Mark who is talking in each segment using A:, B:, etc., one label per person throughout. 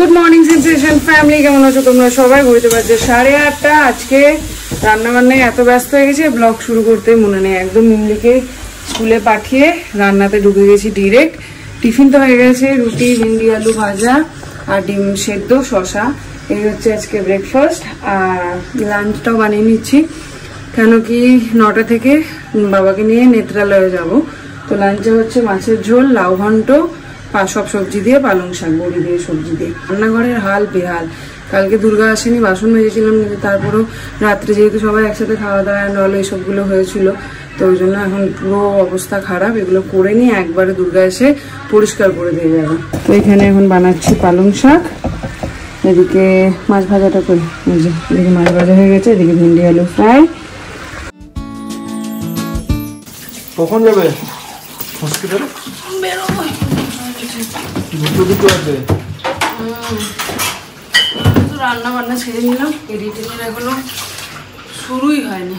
A: Good morning sensation family, কেমন আছো তোমরা সবাই? ঘুরতে পারছে 8:30। আজকে রান্না বান্নায় এত ব্যস্ত হয়ে গেছি, ব্লগ শুরু করতে মনে নেই। একদম মিমলিকে স্কুলে পাঠিয়ে রান্নাতে ঢুকে গেছি ডিরেক্ট। টিফিন তো হয়ে গেছে, রুটি, ভিন্ডি আলু ভাজা আর ডিম সেদ্ধ, শশা। এই হচ্ছে আজকে ব্রেকফাস্ট। আর লাঞ্চটাও বানিয়ে নিচ্ছি, কেন কি 9টা থেকে বাবাকে নিয়ে নেত্রালয়ে যাব। তো লাঞ্চে হচ্ছে মাছের ঝোল, লাউ ঘন্ট, সব সবজি দিয়ে, পালং শাক, বড়ি দিয়ে, সবজি দিয়ে। রান্নাঘরের হাল বেহাল। কালকে দুর্গা আসেনি, বাসন মেজেছিলাম, কিন্তু তারপরেও রাত্রে যেহেতু সবাই একসাথে খাওয়া দাওয়া অ্যান্ড অল এইসবগুলো হয়েছিল, তো ওই জন্য এখন পুরো অবস্থা খারাপ। এগুলো করে নিয়ে একবারে দুর্গা এসে পরিষ্কার করে দিয়ে যাবে। তো এখানে এখন বানাচ্ছি পালং শাক, এদিকে মাছ ভাজাটা করি। এদিকে মাছ ভাজা হয়ে গেছে, এদিকে ভিন্ডি আলু ফ্রাই।
B: কখন যাবে হসপিটালে?
A: বেরোবো,
B: দুটো আছে।
A: রান্না বান্না ছেড়ে নিলাম, এডিটিংয়ের এখনো শুরুই হয়নি।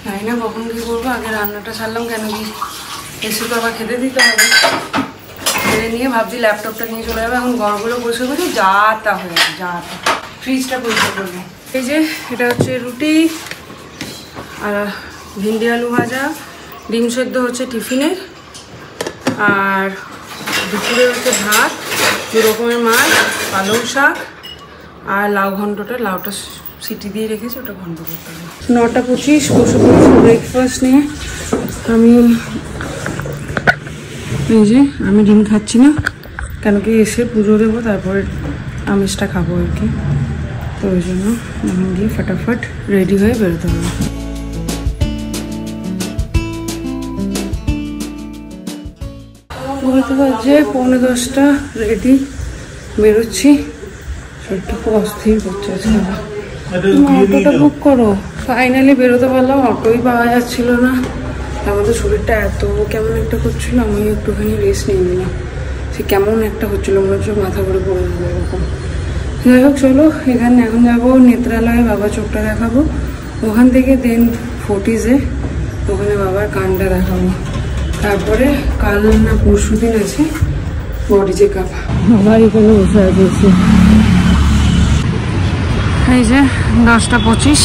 A: জানি না কখন কি করবো, আগে রান্নাটা ছাড়লাম, কেন কি এসে তো আবার খেতে দিতে হবে। খেতে নিয়ে ভাবছি ল্যাপটপটা নিয়ে চলে যাবে। এখন ঘরগুলো বসে বসে যা তা হয়ে যাবে, যা তা। ফ্রিজটা পরিষ্কার করবো। এই যে এটা হচ্ছে রুটি আর ভিন্ডি আলু ভাজা, ডিম সেদ্ধ হচ্ছে টিফিনের, আর দুপুরে হচ্ছে ভাত, 2 রকমের মাছ, পালং শাক আর লাউ ঘন্টটা, লাউটা সিটি দিয়ে রেখেছি, ওটা ঘন্ট করতে হবে। 9:25 বসে পড়েছি ব্রেকফাস্ট নিয়ে। আমি ডিম খাচ্ছি না, কেন কি এসে পুজো দেবো, তারপরে আমিষটা খাবো আর কি। তো ওই জন্য আমি গিয়ে ফটাফট রেডি হয়ে বেরোতে হবে। বলতে পারছে 9:45, রেডি বেরোচ্ছি। শরীরটা খুব অস্থির করছে। অটোটা বুক করো। ফাইনালি বেরোতে পারলাম, অটোই পাওয়া যাচ্ছিল না। আমাদের শরীরটা এত কেমন একটা করছিল, আমি একটুখানি রেস্ট নিয়ে নিলাম। সে কেমন একটা হচ্ছিলো, মনে হচ্ছে মাথা ঘুরে পড়ে যাবে এরকম। যাই হোক, চলো এখানে এখন যাবো নেত্রালয়ে, বাবা চোখটা দেখাবো। ওখান থেকে দেন ফোর্টিজে, ওখানে বাবার কানটা দেখাবো। তারপরে কাল না পরশু দিন আছে বডি চেক আপ। বাবা এখানে বসে আছে। এই যে 10:25,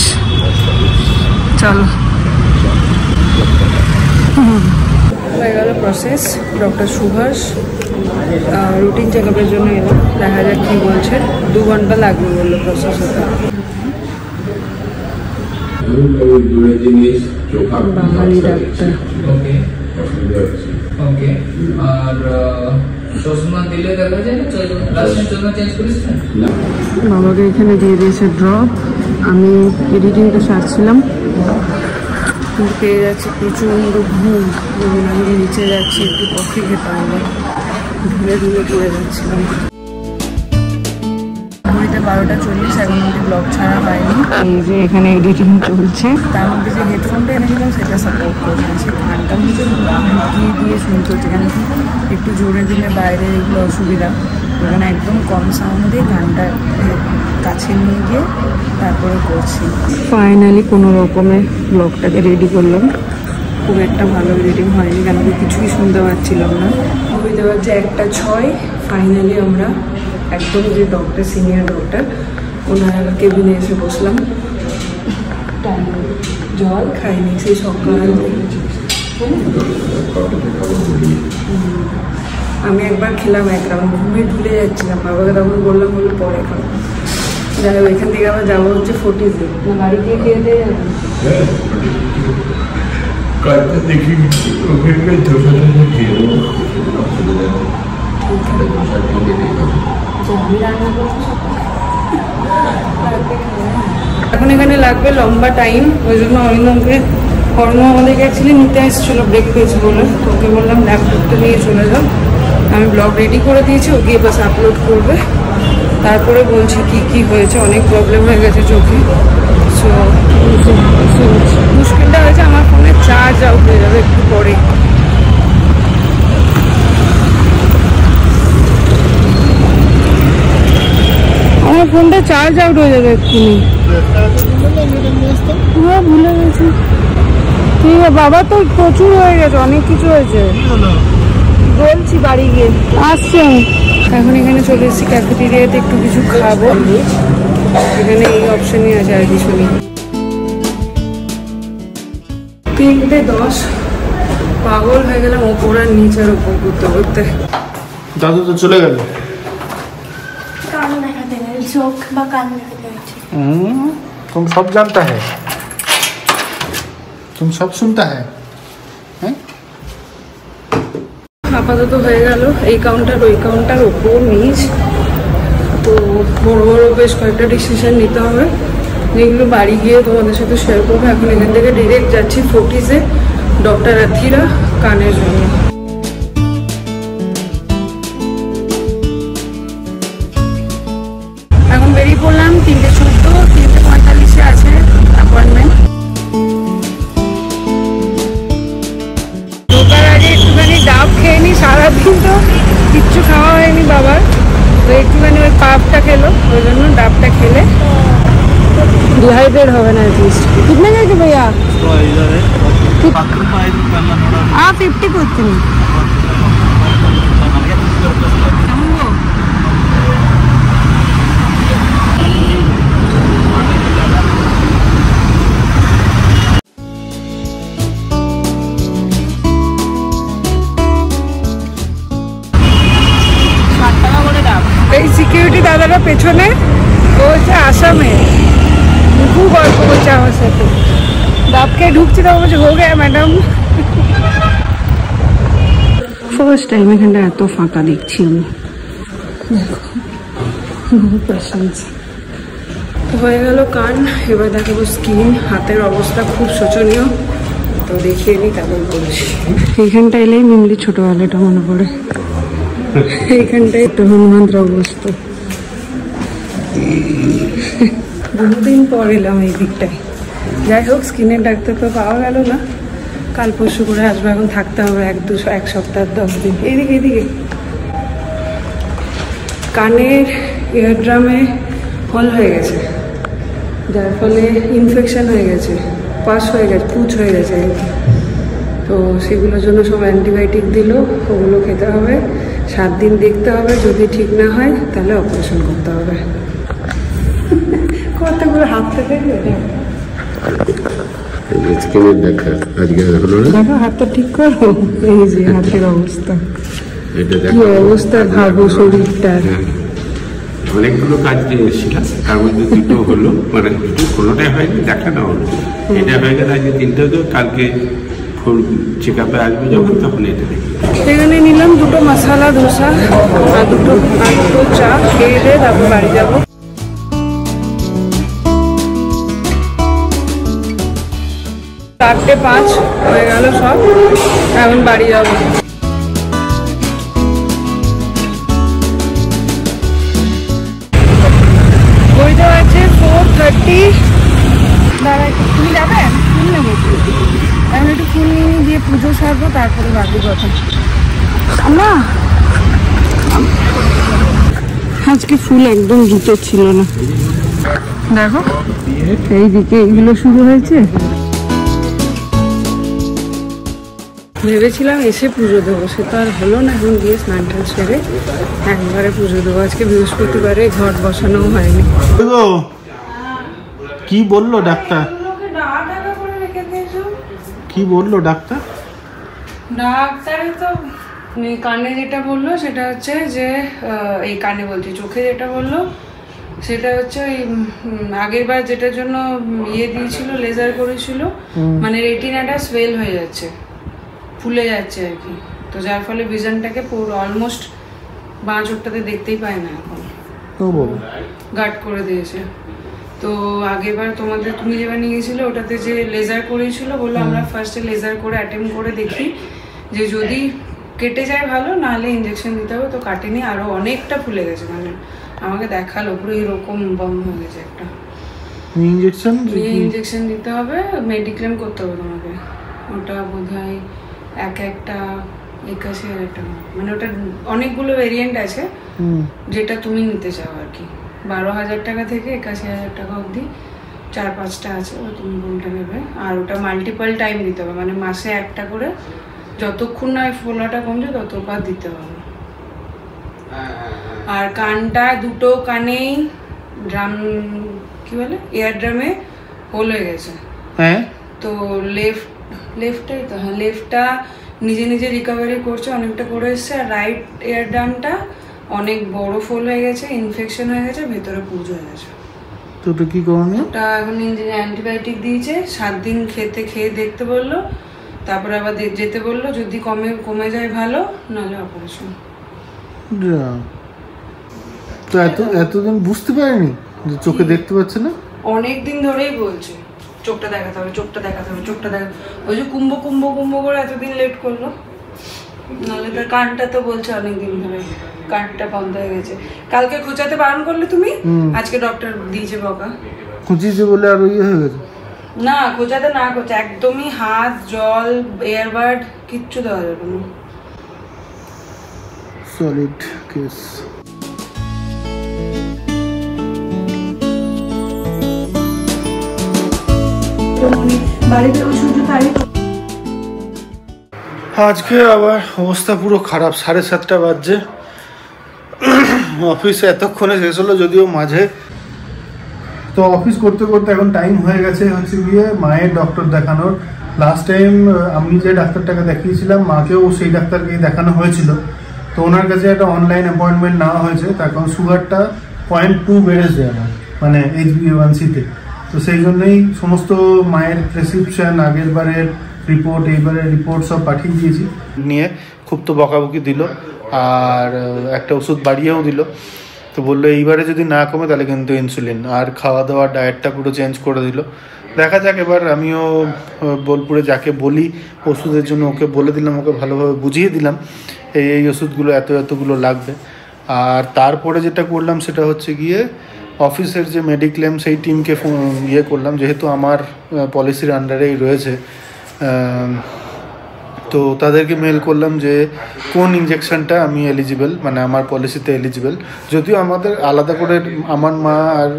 A: চলো। হয়ে গেল process. Doctor Subhash routine check আপের জন্য এলাম, দেখা যাক কি বলছে। 2 ঘন্টা লাগবে বললো প্রসেস হতে। বাঙালি ডাক্তার। বাবাকে এখানে দিয়ে দিয়েছে ড্রপ। আমি এডিটিংটা সারছিলাম, পেয়ে যাচ্ছি প্রচণ্ড ঘুম। আমি নিচে যাচ্ছি, একটু কফি খেতে হবে, ধুলে ধুলে পড়ে যাচ্ছিলাম। 12:40, এখন অব্দি ব্লগ ছাড়া হয়নি। এই যে এখানে এডিটিং চলছে, তার মধ্যে যে হেডফোনটা এনেছিলাম সেটা সাপোর্ট করছে। সে গানটা হচ্ছে ঢুকিয়ে দিয়ে শুনতে হচ্ছে, কেন কি একটু জোরে দিলে বাইরে এগুলো অসুবিধা। ওখানে একদম কম সাউন্ডে গানটা কাছে নিয়ে গিয়ে তারপরে করছি। ফাইনালি কোনো রকমে ব্লগটাকে রেডি করলাম। খুব একটা ভালো এডিটিং হয়নি, কেন কি কিছুই শুনতে পাচ্ছিলাম না। বুঝতে পারছি 1:06। ফাইনালি আমরা একদম যে ডক্টর, সিনিয়র ডক্টর, ওনার কেবিনে এসে বসলাম। জল খাইনি সেই সকাল। আমি একবার খেলাম 1 রাউন্ড, ঘুমিয়ে ঢুলে যাচ্ছিলাম। বাবাকে তখন বললাম, বলে পরে খাবো। যাই হোক, এখান থেকে আবার যাবো হচ্ছে ফোর্টিজে। না বাড়ি গিয়ে খেয়ে দিয়ে যাবো। এখন এখানে লাগবে লম্বা টাইম, ওই জন্য অরিন্দমকে আমাদেরকে অ্যাকচুয়ালি নিতে এসেছিলো ব্রেক পেয়েছে বলে। ওকে বললাম ল্যাপটপটা নিয়ে চলে যাও। আমি ব্লগ রেডি করে দিয়েছি, ও গিয়ে বাস আপলোড করবে। তারপরে বলছি কি কি হয়েছে। অনেক প্রবলেম হয়ে গেছে চোখে। সো মুশকিলটা হয়েছে, আমার ফোনে চার্জ আউট হয়ে যাবে একটু পরে। আমার ফোনটা চার্জ আউট হয়ে যাবে এক্ষুনি। হ্যাঁ, ভুলে গেছি। ঠিক আছে বাবা, তো প্রচুর হয়ে গেছে, অনেক কিছু হয়েছে। বলছি বাড়ি গিয়ে আসছে। এখন এখানে চলে এসেছি ক্যাফেটেরিয়াতে, একটু কিছু খাবো। এখানে এই অপশনই আছে, আর কিছু নেই। 3:10, পাগল হয়ে গেলাম ওপর আর নিচের ওপর করতে করতে।
B: দাদু তো চলে গেল।
C: कान देखाते हैं, चोख बा कान देखाते
B: तुम सब जानता है, तुम सब सुनता है, हैं?
A: আপাতত হয়ে গেল এই কাউন্টার ওই কাউন্টার, ওপর নিচ। তো বড় বড় বেশ কয়েকটা ডিসিশন নিতে হবে, যেগুলো বাড়ি গিয়ে তোমাদের সাথে শেয়ার করবো। এখন এখান থেকে ডিরেক্ট যাচ্ছি ফোর্টিসে ডক্টর আথিরা কানের জন্য। এখন বেরিয়ে পড়লাম, 3:14, 3:45 আছে অ্যাপয়েন্টমেন্ট। ঢোকার আগে একটুখানি ডাব খেয়ে নি, সারাদিন তো কিচ্ছু খাওয়া হয়নি বাবার, তো একটুখানি ওই পাপটা খেলো, ওই জন্য ডাবটা খেলে ডিহাইড্রেট হবে না। অ্যাটলিস্ট কিতনে গেছে ভাইয়া? 50 করতে নি। এই সিকিউরিটি দাদারা পেছনে, ও হচ্ছে আসামে, খুব গল্প করছে আমার সাথে। ডাবকে ঢুকছি তো বলছে হো গেয়া ম্যাডাম। ফার্স্ট টাইম এখানটা এত ফাঁকা দেখছি আমি। হয়ে গেল কান, এবার দেখাবো স্কিন। হাতের অবস্থা খুব শোচনীয়, তো দেখিয়ে নিই তারপর বলছি। এইখানটা এলেই মিমলি ছোটবেলাটা মনে পড়ে। এইখানটাই তো হনুমানদের অবস্থা। বহুদিন পর এলাম এই দিকটায়। যাই হোক, স্কিনের ডাক্তার তো পাওয়া গেল না, কাল পরশু করে আসবো। এখন থাকতে হবে এক সপ্তাহ 10 দিন। এইদিকে এইদিকে কানের ইয়ারড্রামে হল হয়ে গেছে, যার ফলে ইনফেকশন হয়ে গেছে, পাস হয়ে গেছে, পুঁজ হয়ে গেছে আর কি। তো সেগুলোর জন্য সব অ্যান্টিবায়োটিক দিল, ওগুলো খেতে হবে, 7 দিন দেখতে হবে। যদি ঠিক না হয় তাহলে অপারেশন করতে হবে। কতগুলো হাতটা দেখবে, দেখো হাতটা ঠিক করো। এই যে হাতের অবস্থা, কি অবস্থা ভাবো শরীরটার।
D: অনেকগুলো কাজ দিয়েছিলাম, তার মধ্যে দুটো হলো, মানে দুটো কোনোটাই হয়নি, দেখানো হলো। এটা হয়ে গেলে আজকে 3টা হতো, কালকে ফুল চেক আপে আসবো যখন, তখন এটা দেখি।
A: সেখানে নিলাম 2টো মশলা ধোসা আর দুটো চা, খেয়ে দিয়ে তারপর বাড়ি যাবো। চারটে 5 হয়ে গেল সব, এখন বাড়ি যাবো। বইতে আছে 4:30। দাঁড়া, তুমি যাবে? ফুল নেবো, এখন একটু ফুল নিয়ে দিয়ে পুজো সারবো, তারপরে বাকি কথা। না আজকে ফুল একদম জুতো ছিল না, দেখো এইদিকে এইগুলো শুরু হয়েছে। ভেবেছিলাম এসে পুজো দেবো, সে তো আর হলো না। এখন গিয়ে স্নান টান সেরে একবারে পুজো দেবো। আজকে বৃহস্পতিবারে ঘট বসানোও হয়নি।
B: কি বললো ডাক্তার? কি বললো ডাক্তার?
A: ডাক্তারে তো কানে যেটা বললো সেটা হচ্ছে যে, এই কানে বলছি, চোখে যেটা বললো সেটা হচ্ছে ওই আগের বার যেটার জন্য ইয়ে দিয়েছিল, লেজার করেছিল, মানে রেটিনাটা সোয়েল হয়ে যাচ্ছে, ফুলে যাচ্ছে আর কি। তো যার ফলে ভিশনটাকে পুরো অলমোস্ট বাঁ চোখটাতে দেখতেই পায় না এখন, গার্ড করে দিয়েছে। তো আগেরবার তুমি যেবার নিয়ে গেছিলে ওটাতে যে লেজার করেছিল, বললো আমরা ফার্স্টে লেজার করে অ্যাটেম্প করে দেখি, যে যদি কেটে যায় ভালো, নাহলে ইঞ্জেকশন দিতে হবে। তো কাটেনি, আরও অনেকটা ফুলে গেছে, মানে আমাকে দেখালো পুরো এরকম বম হয়ে গেছে একটা। ইঞ্জেকশন দিতে হবে, মেডিক্লেম করতে হবে তোমাকে। ওটা বোধ হয় একটা 81,000 টাকা, মানে ওটা অনেকগুলো ভেরিয়েন্ট আছে, যেটা তুমি নিতে চাও আর কি। 12,000 টাকা থেকে 81,000 টাকা অবধি 4-5টা আছে, তুমি কোনটা নেবে। আর ওটা মাল্টিপল টাইম দিতে হবে, মানে মাসে একটা করে যতক্ষণ না এই ফোলাটা কমছে ততক্ষণ দিতে হবে। আর কানটা দুটো কানেই ড্রাম কি বলে এয়ার ড্রামে হোল হয়ে গেছে।
B: হ্যাঁ
A: তো লেফটটাই তো, হ্যাঁ লেফটটা নিজে নিজে রিকভারি করছে, অনেকটা করে এসছে। আর রাইট এয়ার ড্রামটা অনেক বড় ফোল হয়ে গেছে, ইনফেকশন হয়ে গেছে, ভেতরে পুজ হয়ে গেছে।
B: তো ওটা কি করণীয়?
A: ওটা এখন অ্যান্টিবায়োটিক দিয়েছে, 7 দিন খেয়ে দেখতে বললো, তারপরে আবার যেতে বললো, যদি কমে যায় ভালো, নাহলে অপারেশন।
B: তো এতদিন বুঝতে পারিনি যে চোখে দেখতে পাচ্ছে না?
A: অনেক দিন ধরেই বলছে চোখটা দেখাতে হবে, চোখটা দেখাতে হবে, চোখটা দেখাতে। ওই যে কুম্ভ করে এতদিন লেট করলো, নাহলে তার কানটা তো বলছে অনেকদিন ধরে কানটা বন্ধ হয়ে গেছে। কালকে খোঁচাতে বারণ করলে তুমি, আজকে ডক্টর দিয়েছে বকা।
B: খুঁজিয়েছে বলে আর ইয়ে হয়ে গেছে?
A: না খোঁচাতে না খোঁচা, একদমই হাত জল এয়ারবাড কিচ্ছু দেওয়া যাবে না।
B: Solid case. আজকে আবার অবস্থা পুরো খারাপ। 7:30 বাজছে, অফিসে এতক্ষণে শেষ হলো, যদিও মাঝে তো অফিস করতে করতে এখন টাইম হয়ে গেছে হচ্ছে গিয়ে মায়ের ডক্টর দেখানোর। লাস্ট টাইম আমি যে ডাক্তারটাকে দেখিয়েছিলাম মাকেও সেই ডাক্তারকেই দেখানো হয়েছিল। তো ওনার কাছে একটা অনলাইন অ্যাপয়েন্টমেন্ট নেওয়া হয়েছে, তার কারণ সুগারটা 0.2 বেড়েছে আমার, মানে HbA1c-তে। তো সেই জন্যই সমস্ত মায়ের প্রেসক্রিপশন, আগের বারের রিপোর্ট, এইবারের রিপোর্ট সব পাঠিয়ে দিয়েছি। নিয়ে খুব তো বকাবকি দিল, আর একটা ওষুধ বাড়িয়েও দিল। তো বললো এইবারে যদি না কমে তাহলে কিন্তু ইনসুলিন, আর খাওয়া দাওয়া ডায়েটটা পুরো চেঞ্জ করে দিল। দেখা যাক, এবার আমিও বোলপুরে যাকে বলি ওষুধের জন্য ওকে বলে দিলাম, ওকে ভালোভাবে বুঝিয়ে দিলাম এই ওষুধগুলো এতগুলো লাগবে। আর তারপরে যেটা করলাম সেটা হচ্ছে গিয়ে অফিসের যে মেডিক্লেম সেই টিমকে ইয়ে করলাম, যেহেতু আমার পলিসির আন্ডারেই রয়েছে, তো তাদেরকে মেল করলাম যে কোন ইঞ্জেকশনটা আমি এলিজিবল, মানে আমার পলিসিতে এলিজিবল। যদিও আমাদের আলাদা করে, আমার মা আর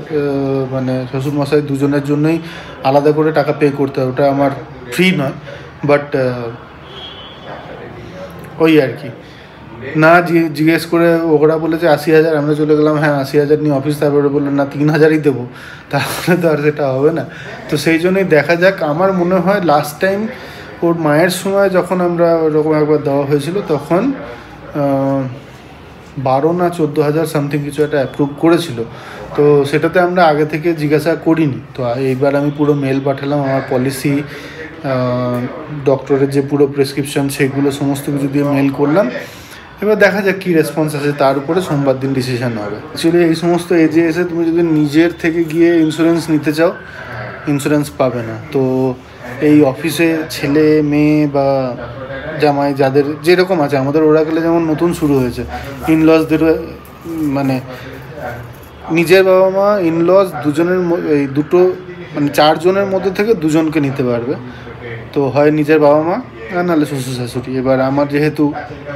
B: মানে শ্বশুরমশাই দুজনের জন্যই আলাদা করে টাকা পে করতে হয়, ওটা আমার ফ্রি নয়। বাট ওই আর কি, না জিজ্ঞেস করে ওরা বলেছে 80,000, আমরা চলে গেলাম হ্যাঁ 80,000 নিয়ে অফিস। তারপরে বললেন না 3,000ই দেবো, তাহলে তো আর সেটা হবে না। তো সেই জন্যই দেখা যাক। আমার মনে হয় লাস্ট টাইম ওর মায়ের সময় যখন আমরা ওরকম একবার দেওয়া হয়েছিল, তখন 12 না 14,000 সামথিং কিছু একটা অ্যাপ্রুভ করেছিল। তো সেটাতে আমরা আগে থেকে জিজ্ঞাসা করিনি। তো এইবার আমি পুরো মেল পাঠালাম, আমার পলিসি, ডক্টরের যে পুরো প্রেসক্রিপশন সেগুলো সমস্ত কিছু দিয়ে মেল করলাম। এবার দেখা যাক কী রেসপন্স আছে, তার উপরে সোমবার দিন ডিসিশন হবে। অ্যাকচুয়ালি এই সমস্ত এজে এসে তুমি যদি নিজের থেকে গিয়ে ইন্স্যুরেন্স নিতে চাও, ইন্স্যুরেন্স পাবে না। তো এই অফিসে ছেলে মেয়ে বা জামাই যাদের যেরকম আছে, আমাদের ওরা গেলে যেমন নতুন শুরু হয়েছে, ইনলসদের মানে নিজের বাবা মা ইনলস দুজনের, এই দুটো মানে 4 জনের মধ্যে থেকে 2 জনকে নিতে পারবে। তো হয় নিজের বাবা মা আর নাহলে শ্বশুর শাশুড়ি। এবার আমার যেহেতু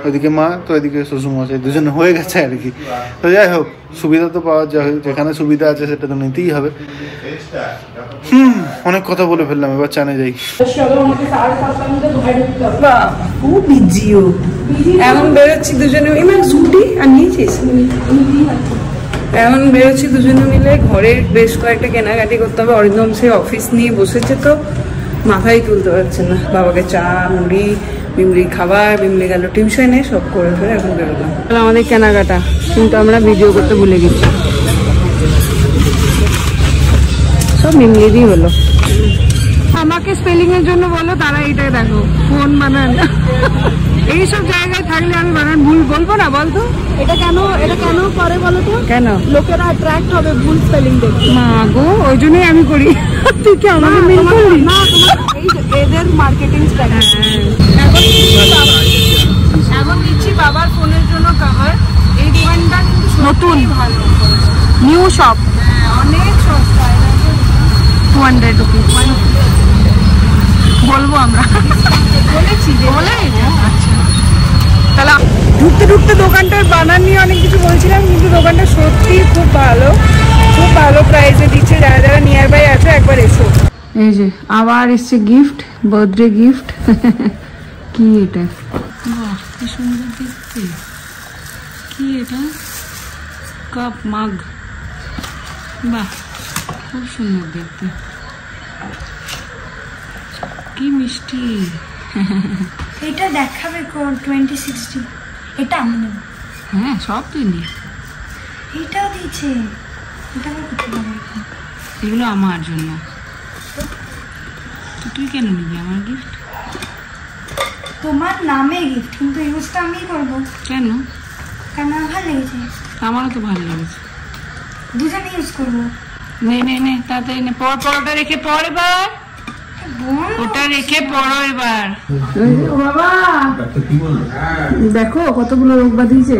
B: ওইদিকে মা, তো এদিকে শ্বশুরমশাই, 2 জন হয়ে গেছে আর কি। তো যাই হোক, সুবিধা তো পাওয়া যায়, যেখানে সুবিধা আছে সেটা তো নিতেই হবে। অনেক কথা বলে ফেললাম, এবার চানে যাই।
A: খুব বিজিও এখন বেরোচ্ছি দুজনে, ছুটি আর নিয়েছিস, এখন বেরোচ্ছি দুজনে মিলে। ঘরের বেশ কয়েকটা কেনাকাটি করতে হবে। অরিন্দম সে অফিস নিয়ে বসেছে, তো মাথায় তুলতে পারছে না। বাবাকে চা, মুড়ি, বিমলি খাবার, বিমলি গেল টিউশনে, সব করে ফেলে এখন বেরোলাম। আমাদের কেনাকাটা, কিন্তু আমরা ভিডিও করতে ভুলে গেছি। সব মিমলিরই হলো। আমাকে স্পেলিং এর জন্য বলো, তারা এইটাই দেখো ফোন বানান। এইসব জায়গায় থাকলে আমি বানান ভুল বলবো না, বলতো
C: এটা কেন করে বলো তো?
A: কেন
C: লোকেরা অ্যাট্রাক্ট হবে ভুল স্পেলিং দেখে।
A: মা গো, ওই জন্যই আমি করি। তুই কি আমাকে মেল করলি?
C: না, তোমার এই এদের মার্কেটিং স্ট্র্যাটেজি।
A: এখন নিচ্ছি বাবার ফোনের জন্য কভার। এই দোকানটা কিন্তু
C: নতুন
A: ভালো,
C: নিউ শপ,
A: অনেক সস্তা,
C: 200 রুপিস বলবো আমরা,
A: বলেছি
C: বলে।
A: তাহলে ঢুকতে ঢুকতে দোকানটার বানান নিয়ে অনেক কিছু বলছিলাম, কিন্তু দোকানটা সত্যি খুব ভালো, খুব ভালো প্রাইসে দিচ্ছে। যারা যারা নিয়ার বাই আছো একবার এসো। এই যে আবার এসছে গিফট, বার্থডে গিফট। কি এটা? বাহ, কি সুন্দর দেখতে। কি এটা? কাপ মাগ। বাহ, খুব সুন্দর দেখতে। কি মিষ্টি।
C: এটা দেখাবে 2060। এটা আমি নেব।
A: হ্যাঁ, সব তুই নি।
C: এটাও দিয়েছে। এটা আমার করতে পারে।
A: এগুলো আমার জন্য। তুই কেন নিবি আমার গিফট?
C: তোমার নামে গিফট, কিন্তু ইউজটা আমি করব।
A: কেন?
C: কারণ আমার ভালো লেগেছে।
A: আমারও তো ভালো লেগেছে।
C: দুজনে ইউজ করবো।
A: নে নে নে, তাড়াতাড়ি নে। পরোটা রেখে পর এবার। ওটা রেখে পড়ো এবার। বাবা দেখো কতগুলো রোগ বাঁধিয়েছে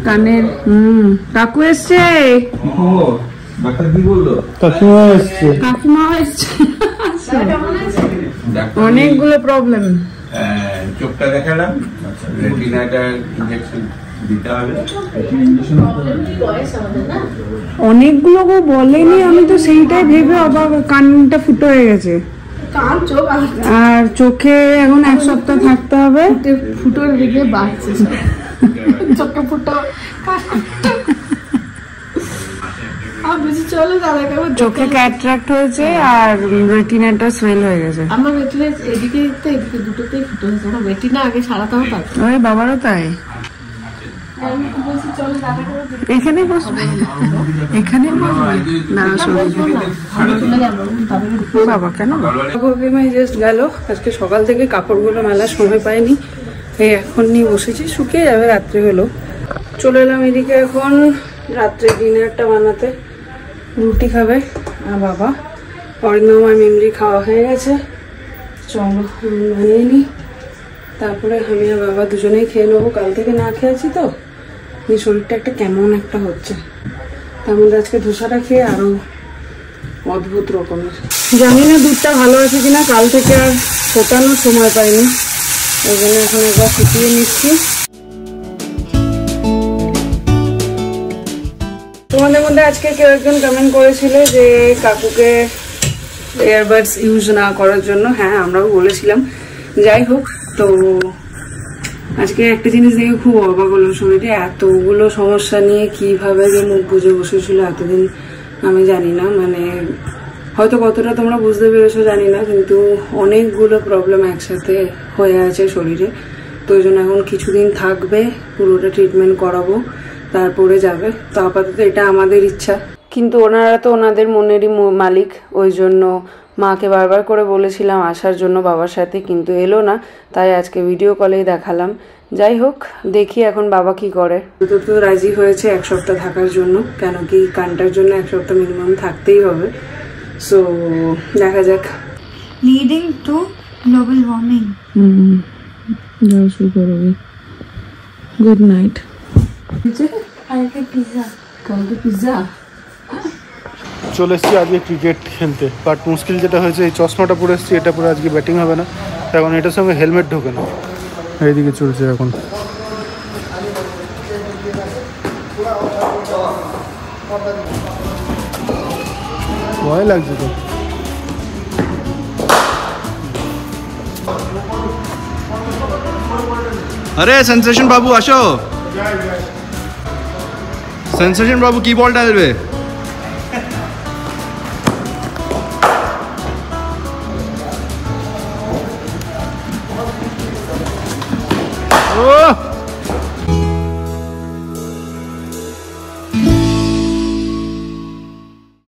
A: কানের। কাকু এসছে। কাকিমা এসছে। অনেকগুলো প্রবলেম।
D: চোখটা দেখালাম, রেটিনাটা ইনজেকশন দিতে হবে।
A: অনেকগুলো বলেনি, আমি তো সেইটাই ভেবে অবাক। কানটা ফুটো হয়ে গেছে আর চোখে এখন 1 সপ্তাহ থাকতে হবে। ফুটো রেখে বাড়ছে চোখে ফুটো। চোখে ক্যাটরাক্ট হয়েছে আর রেটিনাটা সোয়েল হয়ে গেছে।
E: আমার রেটিনা এদিকে এদিকে দুটোতেই ফুটো হয়েছে। আমার রেটিনা আগে সারাতে হবে।
A: ওই বাবারও তাই। এখানে বসবে, এখানে বসবে না? বাবা কেন? জাস্ট গেল। আজকে সকাল থেকে কাপড়গুলো মেলার সময় পাইনি, এই এখন নিয়ে বসেছি, শুকিয়ে যাবে। রাত্রে হলো। চলে এলাম এদিকে এখন রাত্রে ডিনারটা বানাতে। রুটি খাবে আর বাবা। অরিন্দম আর মিমরি খাওয়া হয়ে গেছে। চলো বানিয়ে নিই, তারপরে আমি আর বাবা দুজনেই খেয়ে নেবো। কাল থেকে না খেয়েছি তো, শরীরটা একটা কেমন একটা হচ্ছে। তার মধ্যে আজকে ধোসাটা খেয়ে আরো অদ্ভুত রকমের। জানি না দুধটা ভালো আছে কিনা, কাল থেকে আর ফোটানোর সময় পাইনি, ওই জন্য এখন একবার ফুটিয়ে নিচ্ছি। তোমাদের মধ্যে আজকে কেউ একজন কমেন্ট করেছিল যে কাকুকে ইয়ারবাডস ইউজ না করার জন্য। হ্যাঁ, আমরাও বলেছিলাম। যাই হোক, তো আজকে একটা জিনিস দেখে খুব অবাক হলো। শরীরে এতগুলো সমস্যা নিয়ে কিভাবে যে মুখ বুঝে বসেছিল এতদিন আমি জানি না। মানে হয়তো কতটা তোমরা বুঝতে পেরেছো জানি না, কিন্তু অনেকগুলো প্রবলেম একসাথে হয়ে আছে শরীরে। তো ওই জন্য এখন কিছুদিন থাকবে, পুরোটা ট্রিটমেন্ট করাবো, তারপরে যাবে। তো আপাতত এটা আমাদের ইচ্ছা, কিন্তু ওনারা তো ওনাদের মনেরই মালিক। ওই জন্য মাকে বারবার করে বলেছিলাম আসার জন্য বাবার সাথে, কিন্তু এলো না। তাই আজকে ভিডিও কলেই দেখালাম। যাই হোক, দেখি এখন বাবা কি করে। তো রাজি হয়েছে 1 সপ্তাহ থাকার জন্য, কেন কি কানটার জন্য 1 সপ্তাহ মিনিমাম থাকতেই হবে। সো দেখা যাক।
C: Leading to global warming.
A: শুরু করবি। Good night.
C: কালকে পিৎজা।
E: কালকে পিৎজা।
B: চলে এসেছি আজকে ক্রিকেট খেলতে, বাট মুশকিল যেটা হয়েছে এই চশমাটা পরে এসেছি, এটা পরে আজকে ব্যাটিং হবে না, এখন এটার সঙ্গে হেলমেট ঢোকে না। এইদিকে চলছে এখন। ভয় লাগছে তো।
F: अरे सेंसेशन बाबू আসো। सेंसेशन बाबू की बॉल डालবে?
B: ও